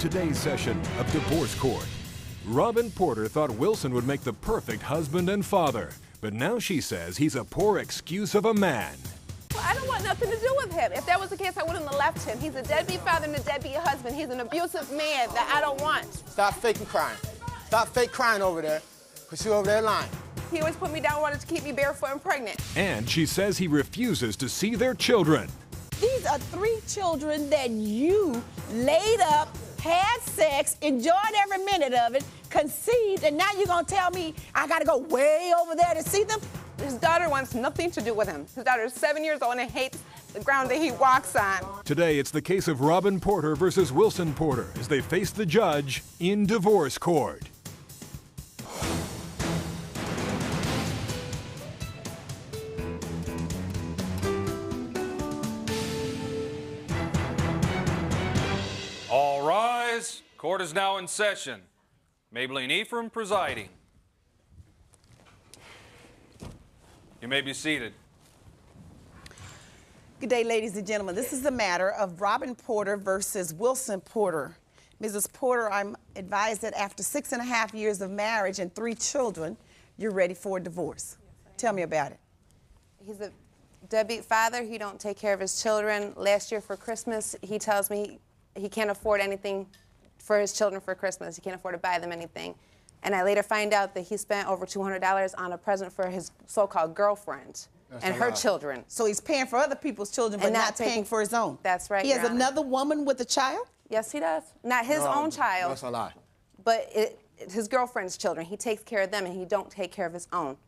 today's session of Divorce Court. Robbin Porter thought Wilson would make the perfect husband and father, but now she says he's a poor excuse of a man. Well, I don't want nothing to do with him. If that was the case, I wouldn't have left him. He's a deadbeat father and a deadbeat husband. He's an abusive man that I don't want. Stop faking crying. Stop fake crying over there, because you're over there lying. He always put me down, wanted to keep me barefoot and pregnant. And she says he refuses to see their children. These are 3 children that you laid up, had sex, enjoyed every minute of it, conceived, and now you're gonna tell me I gotta go way over there to see them? His daughter wants nothing to do with him. His daughter is 7 years old and hates the ground that he walks on. Today, it's the case of Robbin Porter versus Wilson Porter as they face the judge in divorce court. All rise. Court is now in session. Maybelline Ephraim presiding. You may be seated. Good day, ladies and gentlemen. This is the matter of Robbin Porter versus Wilson Porter. Mrs. Porter, I'm advised that after 6.5 years of marriage and 3 children, you're ready for a divorce. Tell me about it. He's a deadbeat father. He don't take care of his children. Last year for Christmas, he tells me he can't afford anything for his children for Christmas. He can't afford to buy them anything. And I later find out that he spent over $200 on a present for his so-called girlfriend and her children. So he's paying for other people's children, but not paying for his own. That's right, He has another woman with a child? Yes, he does. Not his own child. That's a lie. But his girlfriend's children. He takes care of them, and he don't take care of his own.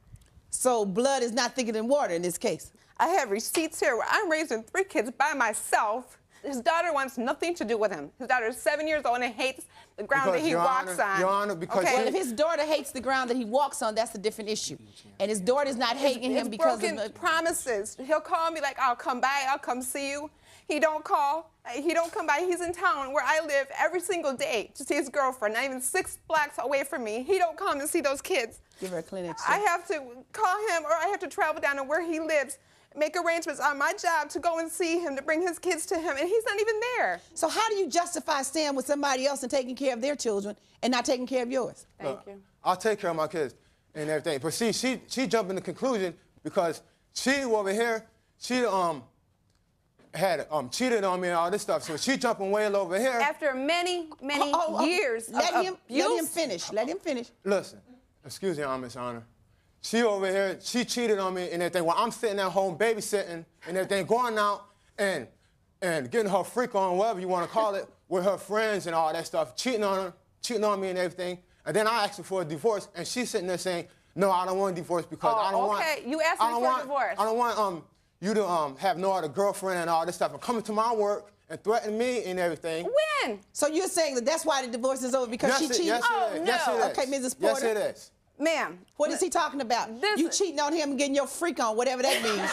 So blood is not thicker than water in this case? I have receipts here where I'm raising 3 kids by myself. His daughter wants nothing to do with him. His daughter is 7 years old and hates the ground that he walks on. Your Honor, because well, if his daughter hates the ground that he walks on, that's a different issue. And his daughter's not hating him because broken of the promises. He'll call me like, I'll come by, I'll come see you. He don't call. He don't come by. He's in town where I live every single day to see his girlfriend, not even 6 blocks away from me. He don't come and see those kids. Give her a clinic. I have to call him, or I have to travel down to where he lives, make arrangements on my job to go and see him, to bring his kids to him, and he's not even there. So how do you justify staying with somebody else and taking care of their children and not taking care of yours? Thank you. I'll take care of my kids and everything. But see, she jumped in the conclusion because she over here, she had cheated on me and all this stuff. So she jumping way over here. After many years of Let him abuse. Let him finish. Listen, excuse me, Miss Honor. She over here, she cheated on me and everything. While I'm sitting at home babysitting and everything, going out and getting her freak on, whatever you want to call it, with her friends and all that stuff, cheating on me and everything. And then I asked her for a divorce, and she's sitting there saying, "No, I don't want a divorce because I don't want." Okay, you asked me for a divorce. I don't want you to have no other girlfriend and all this stuff, and coming to my work and threatening me and everything. When? So you're saying that that's why the divorce is over because she cheated? Yes, it is. Yes, it is. Okay, Mrs. Porter. Yes, it is. Ma'am. What is he talking about? You cheating on him and getting your freak on, whatever that means.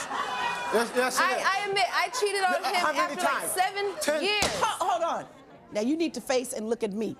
Yes, I admit, I cheated on him how many after times? like 7 years. Hold on. Now you need to face and look at me.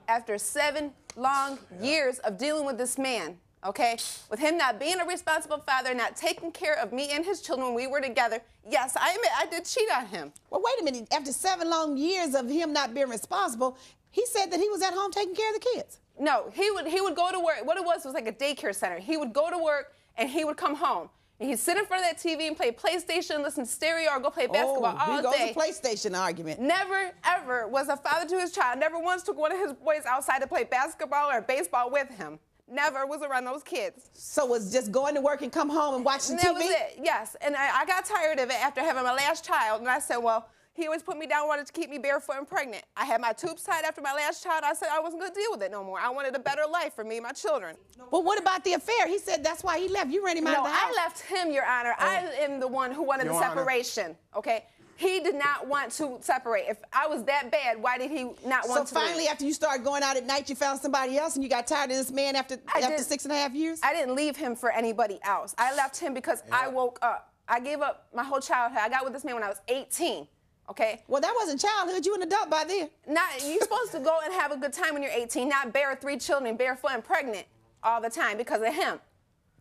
After 7 long years of dealing with this man, okay, with him not being a responsible father, not taking care of me and his children when we were together, yes, I admit I did cheat on him. Well, wait a minute. After 7 long years of him not being responsible, he said that he was at home taking care of the kids. No, he would go to work. What it was like a daycare center. He would go to work and he would come home. And he'd sit in front of that TV and play PlayStation, listen to stereo, or go play basketball all day. Here goes the PlayStation argument. Never, ever was a father to his child. Never once took one of his boys outside to play basketball or baseball with him. Never was around those kids. So was just going to work and come home and watching TV? That was it, yes. And I got tired of it after having my last child. And I said, well, he always put me down, wanted to keep me barefoot and pregnant. I had my tubes tied after my last child. I said I wasn't going to deal with it no more. I wanted a better life for me and my children. Well, what about the affair? He said that's why he left. You ran him out of the house. No, I left him, Your Honor. I am the one who wanted the separation, okay? He did not want to separate. If I was that bad, why did he not want to? So finally, after you started going out at night, you found somebody else and you got tired of this man after 6.5 years? I didn't leave him for anybody else. I left him because I woke up. I gave up my whole childhood. I got with this man when I was 18. Okay? Well, that wasn't childhood. You an adult by then. You're supposed to go and have a good time when you're 18, not bear 3 children barefoot and pregnant all the time because of him.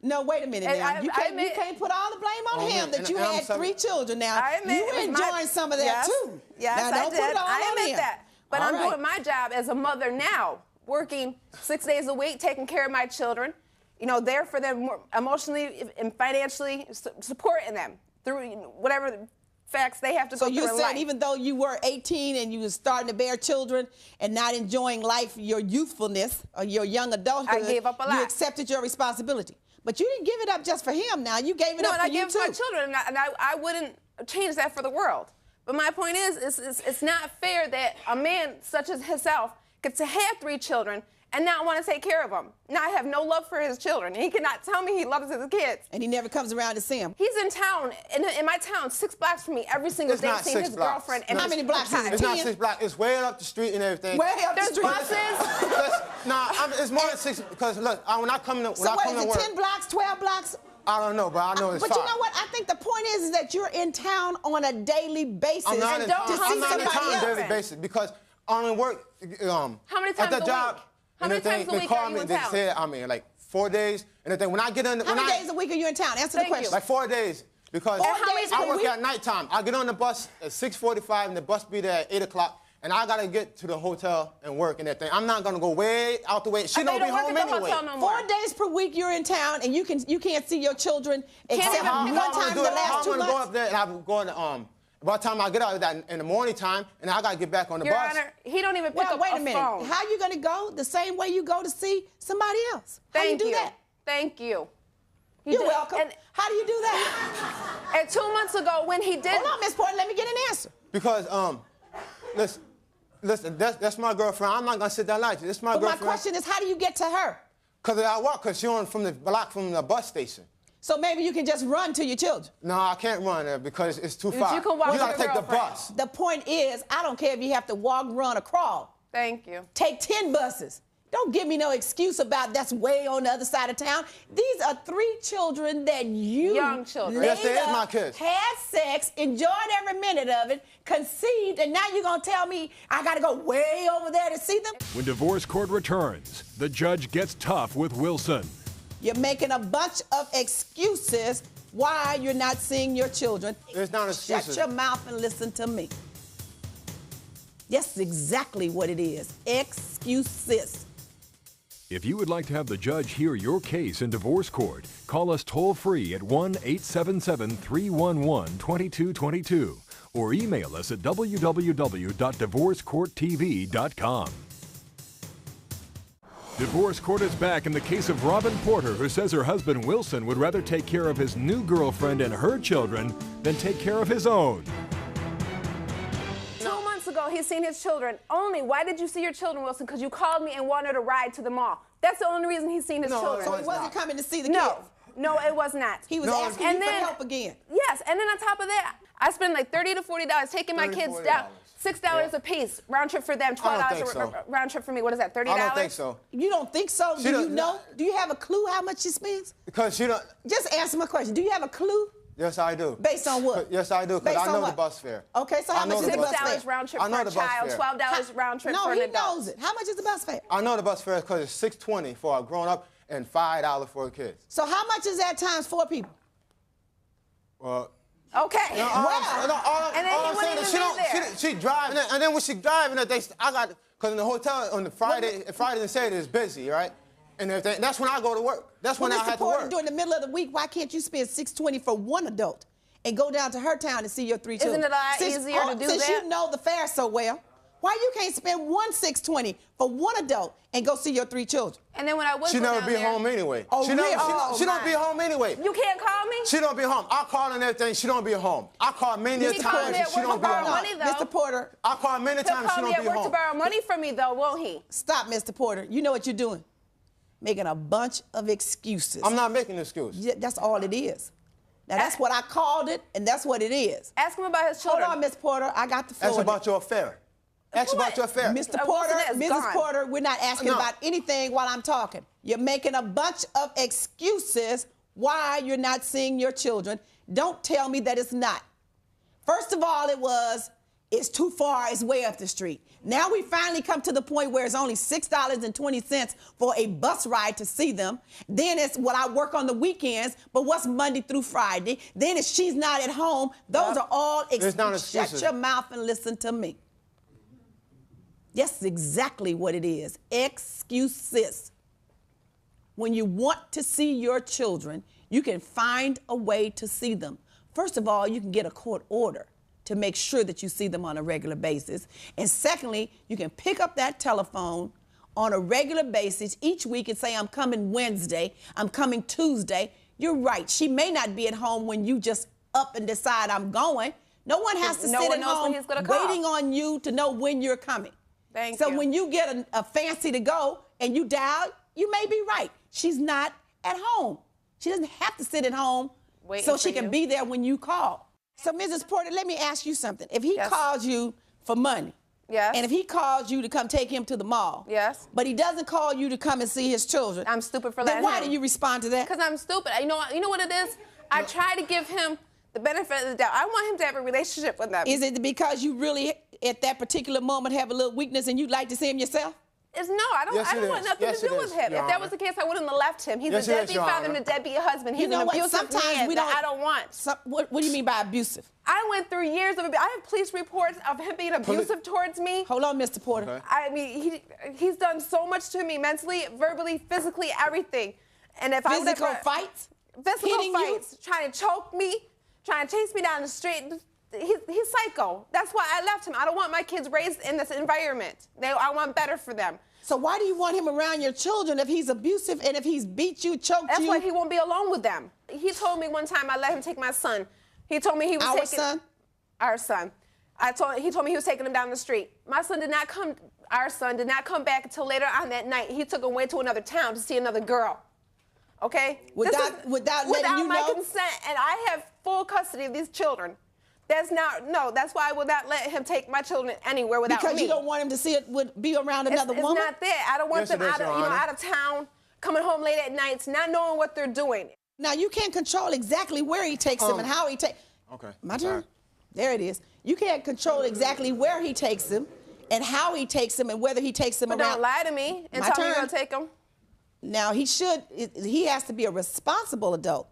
No, wait a minute And now. You can't put all the blame on him that you had 3 children. Now, I admit you it was enjoying some of that yes, too. Yes, now, don't I did. Put it all I on admit him. that. But All I'm right. doing my job as a mother now, working 6 days a week, taking care of my children, you know, there for them emotionally and financially, supporting them through whatever facts they have to go through in life. So you're saying even though you were 18 and you were starting to bear children and not enjoying life, your youthfulness or your young adulthood, I gave up a lot. You accepted your responsibility. But you didn't give it up just for him now. You gave it up for you too. No, and I gave it for my children, and I wouldn't change that for the world. But my point is, it's not fair that a man such as himself gets to have 3 children and not want to take care of them. Now I have no love for his children. He cannot tell me he loves his kids. And he never comes around to see them. He's in town, in my town, 6 blocks from me every single day, seeing his girlfriend. And how many blocks is it? It's not 6 blocks. It's way up the street and everything. Way up the street. There's buses. It's more than 6, because look, when I come to work. So what is it, 10 blocks, 12 blocks? I don't know, but I know it's But 5. you know what? I think the point is that you're in town on a daily basis I'm not in to town. see I'm not somebody in town on a else. daily basis because I only work. How many times at the a job, week? How many times a they week call are you me. in They town? say like 4 days, and then when I get in, How many days a week are you in town? Answer the Thank you. question. like 4 days, because 4 days I per work week? at nighttime. I get on the bus at 6:45, and the bus be there at 8 o'clock. And I gotta get to the hotel and work and everything. I'm not gonna go way out the way. She don't be home anyway. 4 days per week you're in town and you can't see your children except even one pick up time in the last 2 I'm gonna months. go up there and I'm going to by the time I get out of that in the morning time, and I gotta get back on the Your bus. Honor, he don't even pick Well, up wait a minute. phone. How you gonna go the same way you go to see somebody else? How Thank you do that? Thank you. You're welcome. And, How do you do that? and 2 months ago when he did... Hold on, Miss Porter, let me get an answer. Because listen, that's my girlfriend. I'm not gonna sit there like this. This is my But my girlfriend. question is, how do you get to her? Cause I walk, cause she's on from the block from the bus station. So maybe you can just run to your children. No, I can't run there because it's too far. You can walk You gotta with take your the girlfriend. bus. The point is, I don't care if you have to walk, run, or crawl. Thank you. Take 10 buses. Don't give me no excuse about that's way on the other side of town. These are 3 children that you Young children. Yes, they laid is my up, kids. had sex, enjoyed every minute of it, conceived, and now you're gonna tell me I gotta go way over there to see them? When divorce court returns, the judge gets tough with Wilson. You're making a bunch of excuses why you're not seeing your children. It's not excuses. Shut your mouth and listen to me. That's exactly what it is. Excuses. If you would like to have the judge hear your case in divorce court, call us toll-free at 1-877-311-2222 or email us at www.divorcecourttv.com. Divorce court is back in the case of Robbin Porter, who says her husband Wilson would rather take care of his new girlfriend and her children than take care of his own. 2 months ago, he's seen his children. Why did you see your children, Wilson? Because you called me and wanted a ride to the mall. That's the only reason he's seen his children. So he wasn't coming to see the kids? No, it was not. He was asking you for help again. Yes, and then on top of that, I spend like $30 to $40 taking my kids down. $6 a piece, round trip for them, $12 round trip for me. What is that, $30? I don't think so. You don't think so? Do you know? Do you have a clue how much she spends? Because she don't. Just answer my question. Do you have a clue? Yes, I do. Based on what? Yes, I do, because I know the bus fare. Okay, so how much is the bus fare? $6 round trip for a child, $12 round trip for an adult. No, he knows it. How much is the bus fare? I know the bus fare because it's $6.20 for a grown-up and $5 for a kid. So how much is that times 4 people? Well. Okay. And then he wouldn't even be there. She driving, and then when she driving, because in the hotel on the Friday and Saturday is busy, right? And everything. That's when I go to work. That's when I have to work. During the middle of the week, why can't you spend $6.20 for one adult and go down to her town to see your 3 children? Isn't it a lot easier to do that? Since you know the fare so well, why you can't spend $6.20 for one adult and go see your 3 children? And then when I would She never be home anyway. Oh, she really? don't be home anyway. You can't call me? She don't be home. I call and everything. She don't be home. I call many times and she don't be home. Money, though. Mr. Porter. I call many times she don't be home. He'll call me at work to borrow money from me, though, won't he? Stop, Mr. Porter. You know what you're doing? Making a bunch of excuses. I'm not making an excuse. Yeah, that's all it is. Now, that's what I called it, and that's what it is. Ask him about his children. Hold on, Miss Porter. I got the floor. Ask about your affair. Ask about your affair. Mr. Porter, Mrs. Porter, we're not asking about anything while I'm talking. You're making a bunch of excuses why you're not seeing your children. Don't tell me that it's not. First of all, it was It's too far. It's way up the street. Now we finally come to the point where it's only $6.20 for a bus ride to see them. Then it's what I work on the weekends, but what's Monday through Friday? Then it's she's not at home. Those are all excuses. Shut your mouth and listen to me. That's exactly what it is. Excuses. When you want to see your children, you can find a way to see them. First of all, you can get a court order to make sure that you see them on a regular basis. And secondly, you can pick up that telephone on a regular basis each week and say, I'm coming Wednesday, I'm coming Tuesday. You're right. She may not be at home when you just up and decide I'm going. No one has to sit at home waiting on you to know when you're coming. So when you get a fancy to go and you dial, you may be right. She's not at home. She doesn't have to sit at home so she can be there when you call. So, Mrs. Porter, let me ask you something. If he calls you for money, and if he calls you to come take him to the mall, but he doesn't call you to come and see his children, I'm stupid for that. Then why do you respond to that? Because I'm stupid. You know what it is? I try to give him the benefit of the doubt. I want him to have a relationship with them. Is it because you really, at that particular moment, have a little weakness and you'd like to see him yourself? No, I don't want nothing to do with him. If that was the case, I wouldn't have left him. He's a deadbeat father and a deadbeat husband. He's an abusive man that I don't want. What do you mean by abusive? I went through years of abuse. I have police reports of him being abusive towards me. Hold on, Mr. Porter. Okay. I mean, he's done so much to me mentally, verbally, physically, everything. And if Physical fights? Physical fights, trying to choke me, trying to chase me down the street. He's psycho. That's why I left him. I don't want my kids raised in this environment. I want better for them. So why do you want him around your children if he's abusive and if he's beat you, choked you? That's why he won't be alone with them. He told me one time I let him take my son. He told me he was taking... Our son? He told me he was taking him down the street. My son did not come... Our son did not come back until later on that night. He took him away to another town to see another girl. Okay? Without my consent, and I have full custody of these children. That's why I will not let him take my children anywhere without me. Because you don't want him to see it be around another woman? It's not that. I don't want them out of town, coming home late at nights, not knowing what they're doing. Now, you can't control exactly where he takes them and how he takes... Okay. My turn? There it is. You can't control exactly where he takes them and how he takes them and whether he takes them around... Don't lie to me and tell me you're going to take them. Now, he has to be a responsible adult,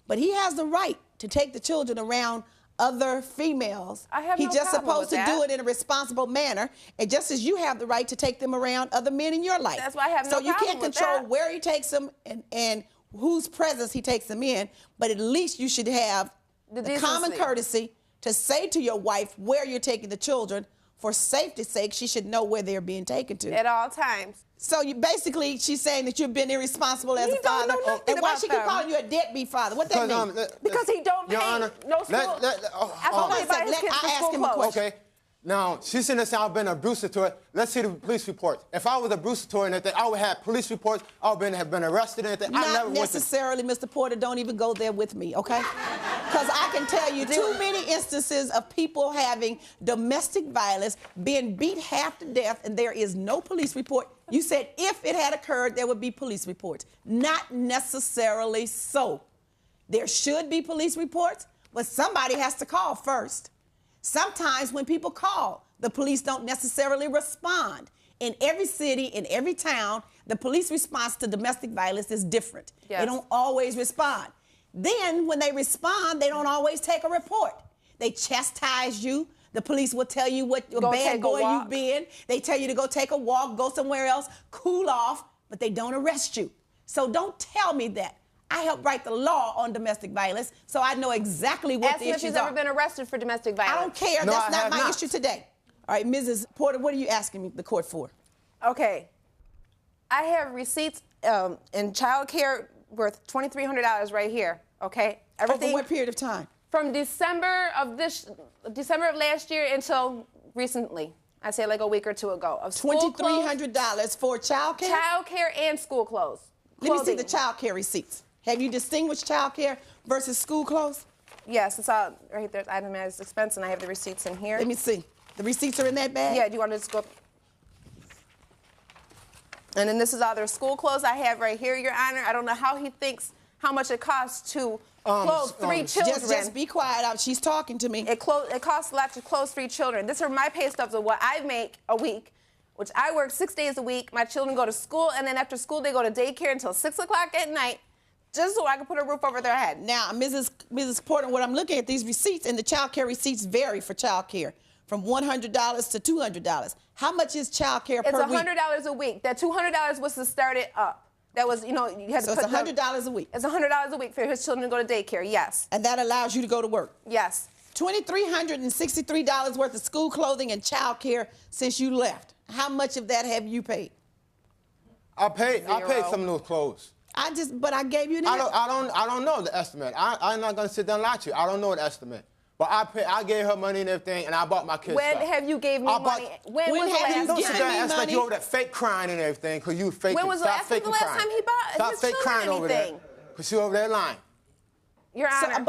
but he has the right to take the children around other females. He's just supposed to do it in a responsible manner, and just as you have the right to take them around other men in your life. That's why I have no problem with that. So you can't control where he takes them and whose presence he takes them in, but at least you should have the common courtesy to say to your wife where you're taking the children. For safety's sake, she should know where they're being taken to. At all times. So she's saying that you've been irresponsible as a father. And why she keep calling you a deadbeat father? What that mean? Because he don't pay no school. I ask him a question. Okay. Now, she's saying I've been abusive to her. Let's see the police reports. If I was abusive to her and anything, I would have police reports. I would have been arrested and anything. Not necessarily, Mr. Porter. Don't even go there with me, okay? Because I can tell you too many instances of people having domestic violence, being beat half to death, and there is no police report. You said if it had occurred, there would be police reports. Not necessarily so. There should be police reports, but somebody has to call first. Sometimes when people call, the police don't necessarily respond. In every city, in every town, the police response to domestic violence is different. Yes. They don't always respond. Then when they respond, they don't always take a report. They chastise you. The police will tell you what bad boy you've been. They tell you to go take a walk, go somewhere else, cool off, but they don't arrest you. So don't tell me that. I help write the law on domestic violence, so I know exactly what the issues are. Ask him if he's ever been arrested for domestic violence. I don't care. No, that's not my issue today. All right, Mrs. Porter, what are you asking me the court for? Okay. I have receipts in child care worth $2,300 right here, okay? Over what period of time? From December of last year until recently. I'd say like a week or two ago. Of $2,300 for child care? Child care and school clothes. Let me see the child care receipts. Have you distinguished child care versus school clothes? Yes, it's all right there. Itemized expense, and I have the receipts in here. Let me see. The receipts are in that bag? Yeah, do you want to just go? And then this is all their school clothes I have right here, Your Honor. I don't know how he thinks how much it costs to clothe 3 children. Just be quiet. She's talking to me. It costs a lot to clothe 3 children. These are my pay stubs of what I make a week, which I work 6 days a week. My children go to school, and then after school they go to daycare until 6 o'clock at night, just so I can put a roof over their head. Now, Mrs. Porter, what I'm looking at, these receipts, and the child care receipts vary for child care, from $100 to $200. How much is child care per week? It's $100 a week. That $200 was to start it up. That was, you had to so put it's $100 a week. It's $100 a week for his children to go to daycare, yes. And that allows you to go to work? Yes. $2,363 worth of school clothing and child care since you left. How much of that have you paid? I paid some of those clothes. But I gave you an estimate. I don't know the estimate. I'm not gonna sit down and lie to you. I don't know the estimate. But I gave her money and everything, and I bought my kids stuff. When have you gave me money? When was the last time? Don't sit there and act like you over there fake crying and everything, because you fake. When was the last time he bought his children crying over there, because you over there lying. Your Honor.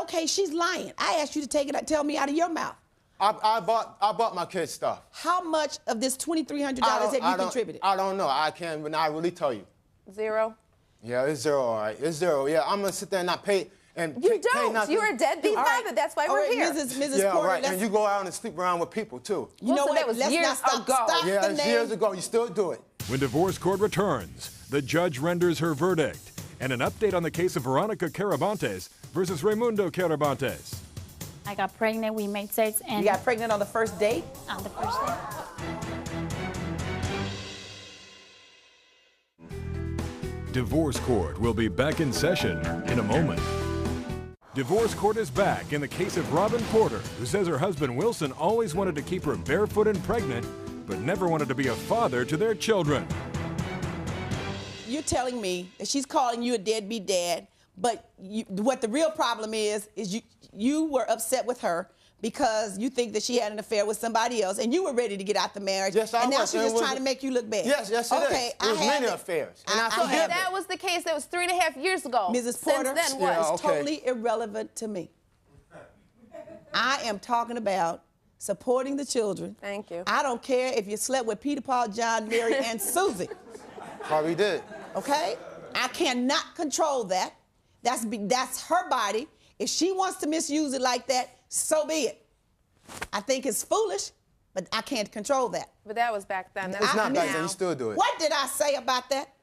Okay, she's lying. I asked you to tell me out of your mouth. I bought my kids stuff. How much of this $2,300 have you contributed? I don't know. I can't really tell you. 0. Yeah, it's 0, all right. It's 0. Yeah, I'm gonna sit there and not pay. You don't. You're a deadbeat father. That's why we're here. Mrs. Yeah, Porter, right. And you go out and sleep around with people too. You know what? That was years ago. Yeah, it's years ago. You still do it. When divorce court returns, the judge renders her verdict. And an update on the case of Veronica Carabantes versus Raimundo Carabantes. I got pregnant. We made sex, and you got pregnant on the first date? On the first date. Divorce Court will be back in session in a moment. Divorce Court is back in the case of Robbin Porter, who says her husband Wilson always wanted to keep her barefoot and pregnant, but never wanted to be a father to their children. You're telling me that she's calling you a deadbeat dad, but what the real problem is you were upset with her because you think that she had an affair with somebody else, and you were ready to get out the marriage. Yes, I was. And now she's just trying to make you look bad. Yes, it is. It was many affairs. And I forgive that was the case. That was 3.5 years ago. Mrs. Porter, since then, what? It's totally irrelevant to me. I am talking about supporting the children. Thank you. I don't care if you slept with Peter, Paul, John, Mary, and Susie. Probably did. Okay? I cannot control that. That's her body. If she wants to misuse it like that, so be it. I think it's foolish, but I can't control that. But that was back then. It's not back then. You still do it. What did I say about that?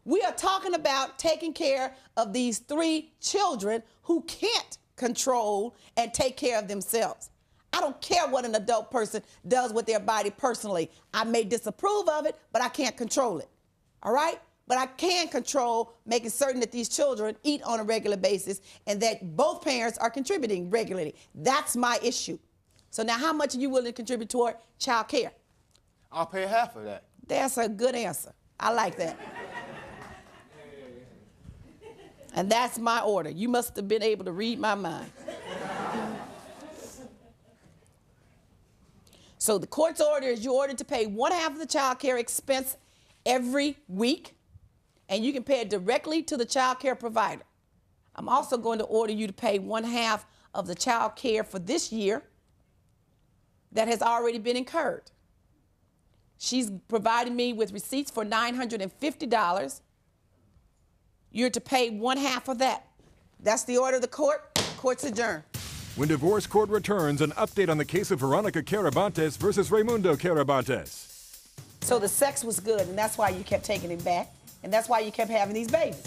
We are talking about taking care of these 3 children who can't control and take care of themselves. I don't care what an adult person does with their body personally. I may disapprove of it, but I can't control it. All right? But I can control making certain that these children eat on a regular basis and that both parents are contributing regularly. That's my issue. So now how much are you willing to contribute toward child care? I'll pay half of that. That's a good answer. I like that. And that's my order. You must have been able to read my mind. So the court's order is you're ordered to pay 1/2 of the child care expense every week, and you can pay it directly to the child care provider. I'm also going to order you to pay 1/2 of the child care for this year that has already been incurred. She's provided me with receipts for $950. You're to pay 1/2 of that. That's the order of the court. Court's adjourned. When Divorce Court returns, an update on the case of Veronica Carabantes versus Raimundo Carabantes. So the sex was good, and that's why you kept taking him back, and that's why you kept having these babies.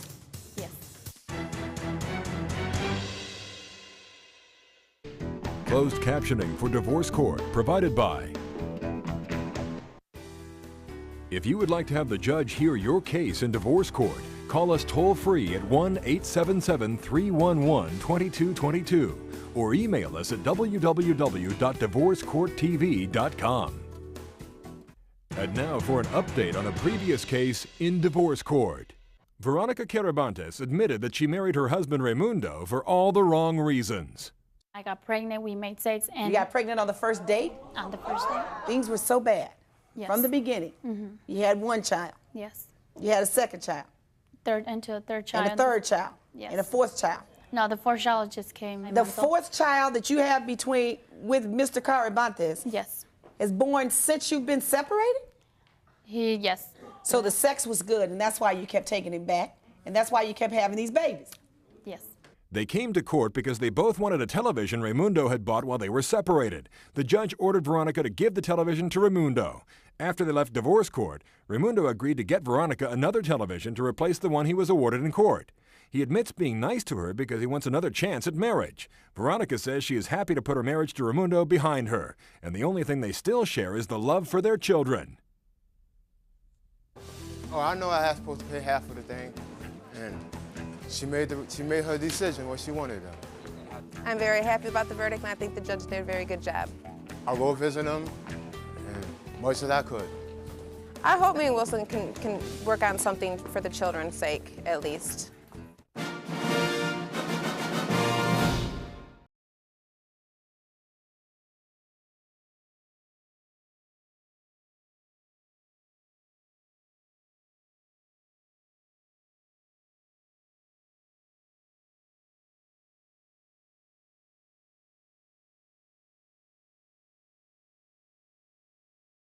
Yes. Closed captioning for Divorce Court provided by. If you would like to have the judge hear your case in Divorce Court, call us toll-free at 1-877-311-2222 or email us at www.divorcecourttv.com. And now for an update on a previous case in Divorce Court. Veronica Carabantes admitted that she married her husband Raimundo for all the wrong reasons. I got pregnant. We made sex, and You got pregnant on the first date? on the first date. Things were so bad. Yes. From the beginning. You had 1 child. Yes. You had a 2nd child. Into a third child. And a 3rd child. Yes. And a 4th child. No, the 4th child just came. The 4th child that you have with Mr. Carabantes Yes. is born since you've been separated? Yes. So the sex was good, and that's why you kept taking him back, and that's why you kept having these babies. They came to court because they both wanted a television Raimundo had bought while they were separated. The judge ordered Veronica to give the television to Raimundo. After they left divorce court, Raimundo agreed to get Veronica another television to replace the one he was awarded in court. He admits being nice to her because he wants another chance at marriage. Veronica says she is happy to put her marriage to Raimundo behind her, and the only thing they still share is the love for their children. Oh, I know I was supposed to pay half of the thing, and she made her decision what she wanted. I'm very happy about the verdict, and I think the judge did a very good job. I'll go visit them, and much as I could. I hope me and Wilson can work on something for the children's sake, at least.